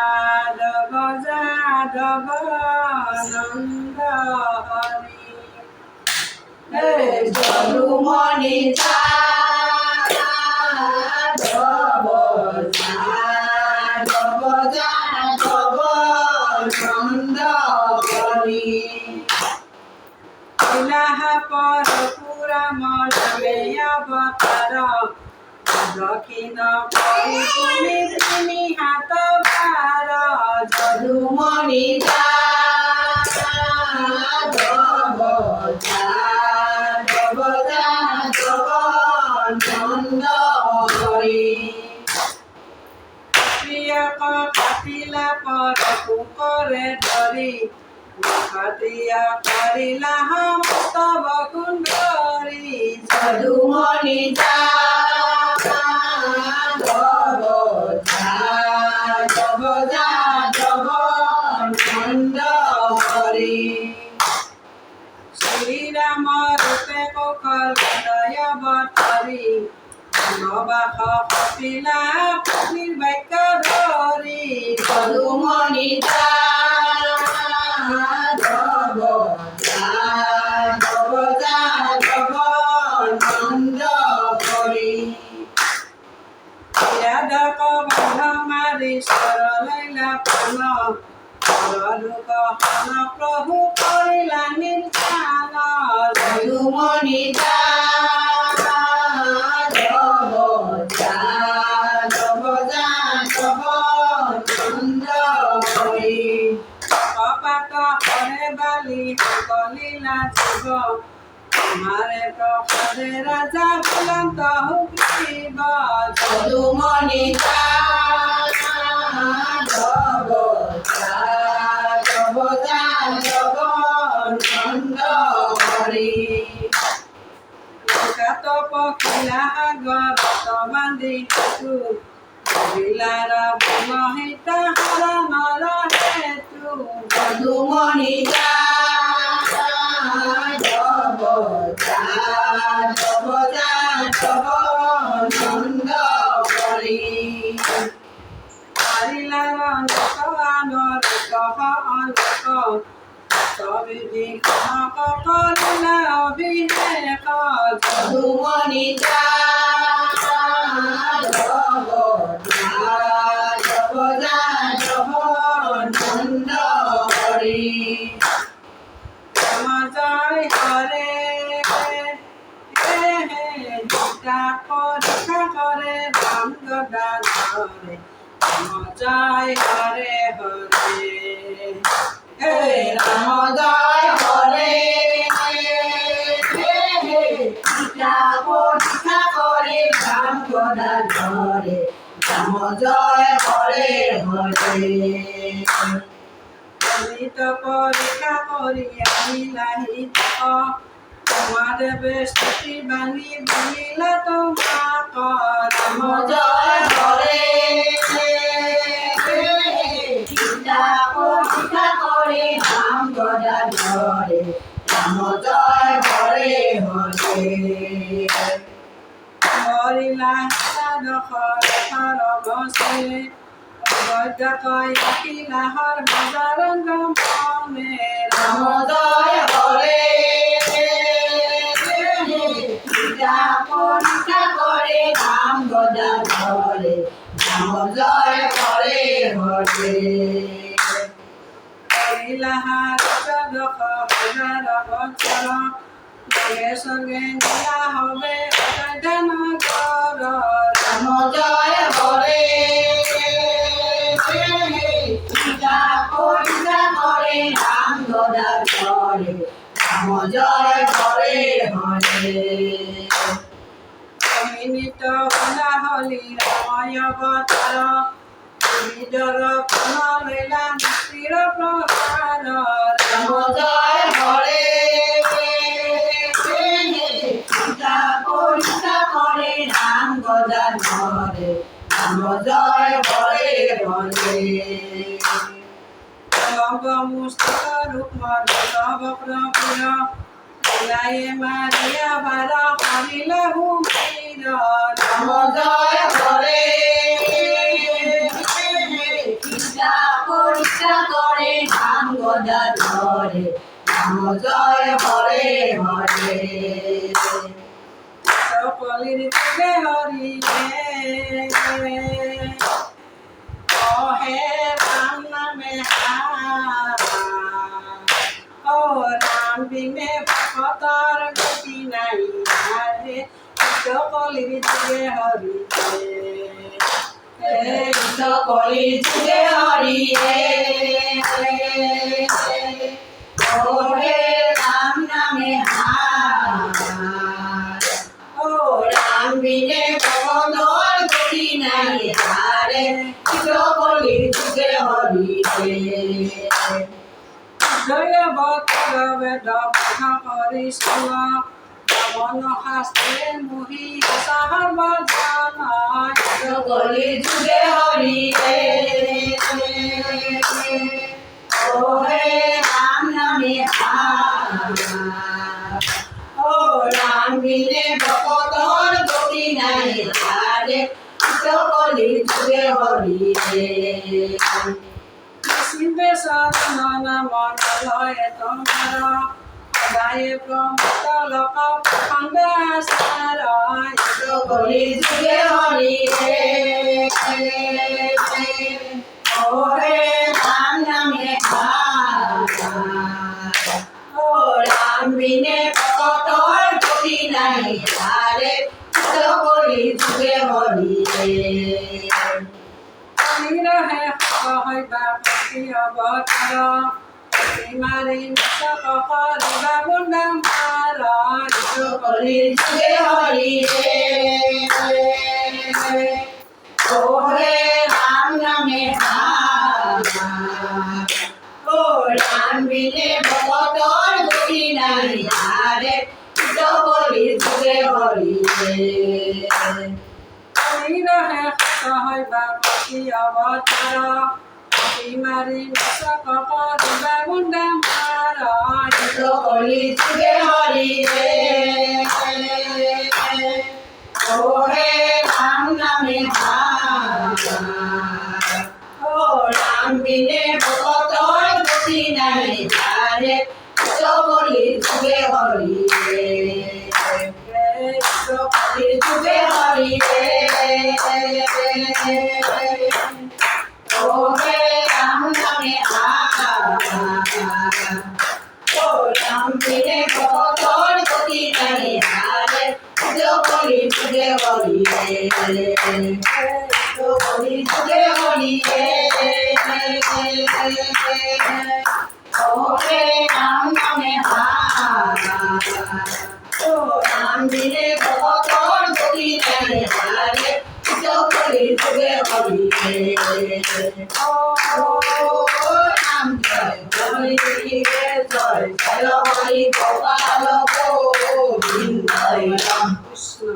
যাদব যাদব নন্দ হরি যদুমণি যাদব যাদব যাদব নন্দ হরি ইলাহাপুরপুরম নামে অবতার দক্ষিণ করি তুমি তিনি হাত ভার যদুমণি যাদব যাদব যাদব নন্দ হরি প্রিয়ক কাটিলা পর কুকরে ধরি কাটিয়া করিলা সমস্ত বকুণ্ডরি যদুমণি যাদব যাদব যাদব নন্দ হরি শ্রীরাম রূপে কুশল হৃদয় বতরি নবাস কপিলা পত্নীর বাক্য ধরি যদুমণি যাদব যাদব যাদব নন্দ হরি যাদব বন্ধ মারি সরলাইলা প্রাণ দুঃখ হন প্রভু করিলা নির্যান যদুমণি যাদব যাদব যাদব নন্দ হরি কপাত হরে বালি কলিলা জীব তোমারে প্রসাদে রাজা বুলন্ত হুকিব যদুমণি যাদব যাদব যাদব নন্দ হরি কাত পখিলা গরত বান্ধি হেতু বিলার মহিতা হর নর হেতু যদুমণি যাদব যাদব যাদব নন্দ হরি হরিলার লোক আনর কহ অলোক সবিধি কনক করিলা অভিষেক যদুমণি যাদব যাদব যাদব নন্দ হরি রাম জয় হরে গীতা পরীক্ষা করে রাম গদা ধরে রাম জয় হরে হরে হে রাম জয় হরে গীতা পরীক্ষা করে রাম গদা ধরে রাম জয় হরে হরে গীত পরীক্ষা করি আহিলা হিত তোমার বেষ্টি বাণী বলিলা তোমাক রাম জয় হরে গীতা পরীক্ষা করে রাম গদা ধরে রাম জয় হরে হরে করিলা দখৰ বসে অবৈধ কয় আহিলা হৰ বজাৰঙ্গ মনে রাম জয় হরে গীতা পরীক্ষা করে রাম গদা ধরে রাম জয় হরে হরে করিলা দখৰ বছৰ সঙ্গে সঙ্গে নিয়া হবে অযোধ্যানগর রাম জয় হরে গীতা পরীক্ষা করে রাম গদা ধরে রাম জয় হরে হরে নিত বলা হলি রাময় অবতার বিদর কোন লইলা মুক্তির প্রহার রাম জয় হরে গীতা পরীক্ষা করে রাম গদা ধরে রাম জয় হরে হরে মুস্তক রূপ নবপ্রপুর লায়ে মারিয়া ভার হরিলা হুমির রাম জয় হরে কৃষ্ণা পরীক্ষা করে নাম গদা ধরে রাম জয় হরে হরে সকলের যুগে হরি হে রাম নামে ও রাম বিনে ভক্তর গতি নাই রে সকলের যুগে হরি সকলের যুগে হরি ও হে রাম নামে ও রাম বিনে ভগবান গতি নাই হারে সকলের যুগে হরি জয় বক্র বেদ হরি সম মন শাস্ত্রে মুহি সাহব জানায় সকলের যুগে হরি ও হে রাম নামে ও রাম বিনে ভগবান গতি নাই হারে সকলের যুগে হরি শিবে সাধন মন লয় তোমার সদায় প্রমুখ লোক খণ্ডাসারায় সকলের যুগে হরি ও হে রাম নামে ও রাম বিনে ভগবান গতি নাই হারে সকলের যুগে হরি নিরহে হইবা পতি অবতার মারি নশক করিবা গুণ্ডা মারায় সকলের যুগে হরি ও হে রাম নামে ও রাম বিনে ভগবান গতি নাই হারে সকলের যুগে হরি নিরহে হইবা পতি অবতার মারি নশক করিবা গুণ্ডা মারায় সকলের যুগে হরি ও হে রাম নামে ও রাম বিনে ভগবান গতি নাই হারে সকলের যুগে হরি সকলের যুগে হরি ও হে রাম নামে ও রাম বিনে ভগবান গতি নাই হারে সকলের যুগে হরি সকলের যুগে হরি ও হে রাম নামে ও রাম বিনে ভগবান গতি নাই হারে সকলের যুগে হরি ও রাম জয় হরি জয় জয় হরি গোপাল গোবিন্দ রাম কৃষ্ণ